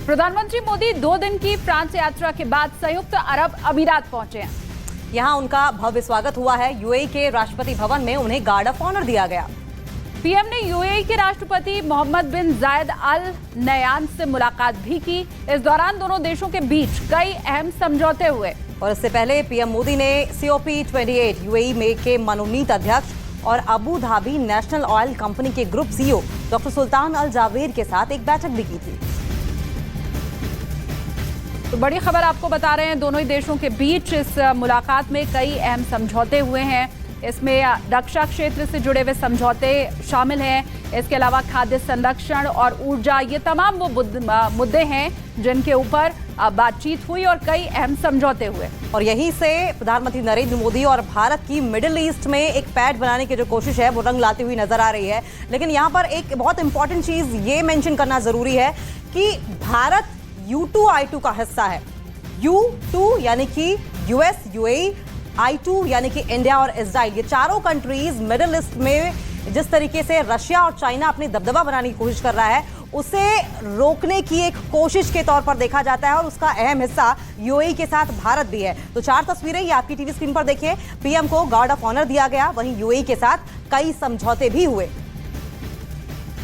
प्रधानमंत्री मोदी 2 दिन की फ्रांस यात्रा के बाद संयुक्त अरब अमीरात पहुंचे हैं। यहां उनका भव्य स्वागत हुआ है। यूएई के राष्ट्रपति भवन में उन्हें गार्ड ऑफ ऑनर दिया गया। पीएम ने यूएई के राष्ट्रपति मोहम्मद बिन जायद अल नयान से मुलाकात भी की। इस दौरान दोनों देशों के बीच कई अहम समझौते हुए। और इससे पहले पीएम मोदी ने COP28 यूएई में के मनोनीत अध्यक्ष और Abu Dhabi national oil company के ग्रुप CEO डॉक्टर सुल्तान अल जावेर के साथ एक बैठक भी की थी। तो बड़ी खबर आपको बता रहे हैं, दोनों ही देशों के बीच इस मुलाकात में कई अहम समझौते हुए हैं। इसमें रक्षा क्षेत्र से जुड़े हुए समझौते शामिल हैं। इसके अलावा खाद्य संरक्षण और ऊर्जा, ये तमाम वो मुद्दे हैं जिनके ऊपर बातचीत हुई और कई अहम समझौते हुए। और यहीं से प्रधानमंत्री नरेंद्र मोदी और भारत की मिडिल ईस्ट में एक पैठ बनाने की जो कोशिश है वो रंग लाती हुई नजर आ रही है। लेकिन यहाँ पर एक बहुत इंपॉर्टेंट चीज ये मेंशन करना जरूरी है कि भारत U2I2 का हिस्सा है। U2 यानी कि US, UAE, I2 यानी कि इंडिया और इजराइल, ये चारों कंट्रीज मिडिल ईस्ट में जिस तरीके से रशिया और चाइना अपनी दबदबा बनाने की कोशिश कर रहा है उसे रोकने की एक कोशिश के तौर पर देखा जाता है और उसका अहम हिस्सा यूएई के साथ भारत भी है। तो 4 तस्वीरें ये आपकी टीवी स्क्रीन पर देखिए। पीएम को गार्ड ऑफ ऑनर दिया गया, वहीं यूएई के साथ कई समझौते भी हुए।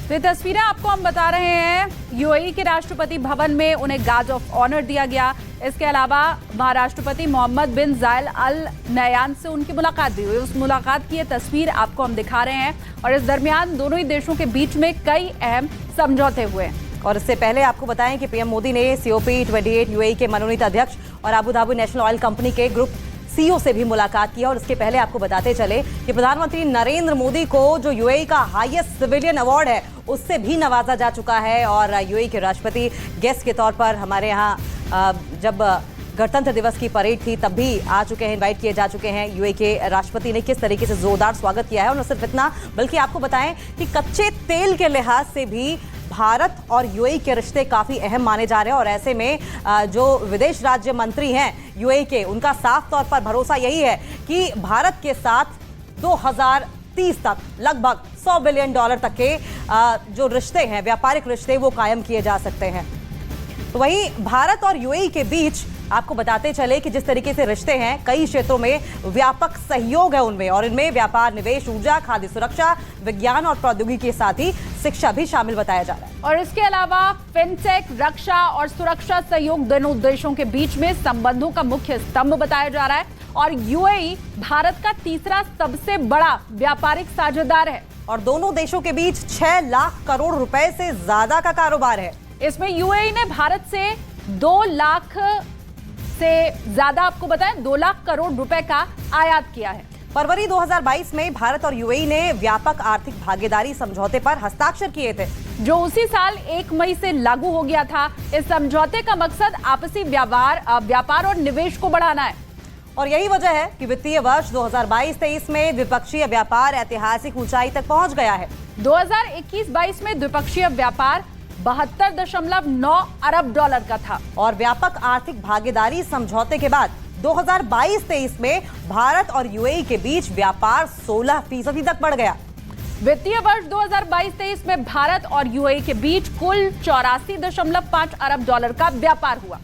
तो ये तस्वीरें आपको हम बता रहे हैं, यूएई के राष्ट्रपति भवन में उन्हें गार्ड ऑफ ऑनर दिया गया। इसके अलावा महाराष्ट्रपति मोहम्मद बिन जायद अल नयान से उनकी मुलाकात भी हुई। उस मुलाकात की ये तस्वीर आपको हम दिखा रहे हैं और इस दरमियान दोनों ही देशों के बीच में कई अहम समझौते हुए। और इससे पहले आपको बताएं कि पीएम मोदी ने COP28 यूएई के मनोनीत अध्यक्ष और Abu Dhabi national oil company के ग्रुप CEO से भी मुलाकात की। और इसके पहले आपको बताते चले कि प्रधानमंत्री नरेंद्र मोदी को जो यूएई का हाईएस्ट सिविलियन अवार्ड है उससे भी नवाजा जा चुका है। और यूएई के राष्ट्रपति गेस्ट के तौर पर हमारे यहाँ जब गणतंत्र दिवस की परेड थी तब भी आ चुके हैं, इनवाइट किए जा चुके हैं। यूएई के राष्ट्रपति ने किस तरीके से जोरदार स्वागत किया है। और न सिर्फ इतना बल्कि आपको बताएं कि कच्चे तेल के लिहाज से भी भारत और यूएई के रिश्ते काफी अहम माने जा रहे हैं। और ऐसे में जो विदेश राज्य मंत्री हैं यूएई के, उनका साफ तौर पर भरोसा यही है कि भारत के साथ 2030 तक लगभग $100 बिलियन तक के जो रिश्ते हैं, व्यापारिक रिश्ते, वो कायम किए जा सकते हैं। तो वहीं भारत और यूएई के बीच आपको बताते चले कि जिस तरीके से रिश्ते हैं, कई क्षेत्रों में व्यापक सहयोग है उनमें। और इनमें व्यापार, निवेश, ऊर्जा, खाद्य सुरक्षा, विज्ञान और प्रौद्योगिकी के साथ ही शिक्षा भी शामिल बताया जा रहा है। और इसके अलावा फिनटेक, रक्षा और सुरक्षा सहयोग दोनों देशों के बीच में संबंधों का मुख्य स्तंभ बताया जा रहा है। और यूएई भारत का तीसरा सबसे बड़ा व्यापारिक साझेदार है और दोनों देशों के बीच 6 लाख करोड़ रुपए से ज्यादा का कारोबार है। इसमें यूएई ने भारत से 2 लाख से ज्यादा, आपको बताएं, 2 लाख करोड़ रुपए का आयात किया है। फरवरी 2022 में भारत और यूएई ने व्यापक आर्थिक भागीदारी समझौते पर हस्ताक्षर किए थे, जो उसी साल 1 मई से लागू हो गया था। इस समझौते का मकसद आपसी व्यापार और निवेश को बढ़ाना है। और यही वजह है कि वित्तीय वर्ष 2022-23 में द्विपक्षीय व्यापार ऐतिहासिक ऊंचाई तक पहुंच गया है। 2021-22 में द्विपक्षीय व्यापार $72.9 अरब का था। और व्यापक आर्थिक भागीदारी समझौते के बाद 2022-23 में भारत और यूएई के बीच व्यापार 16% तक बढ़ गया। वित्तीय वर्ष 2022-23 में भारत और यूएई के बीच कुल $84.5 अरब का व्यापार हुआ।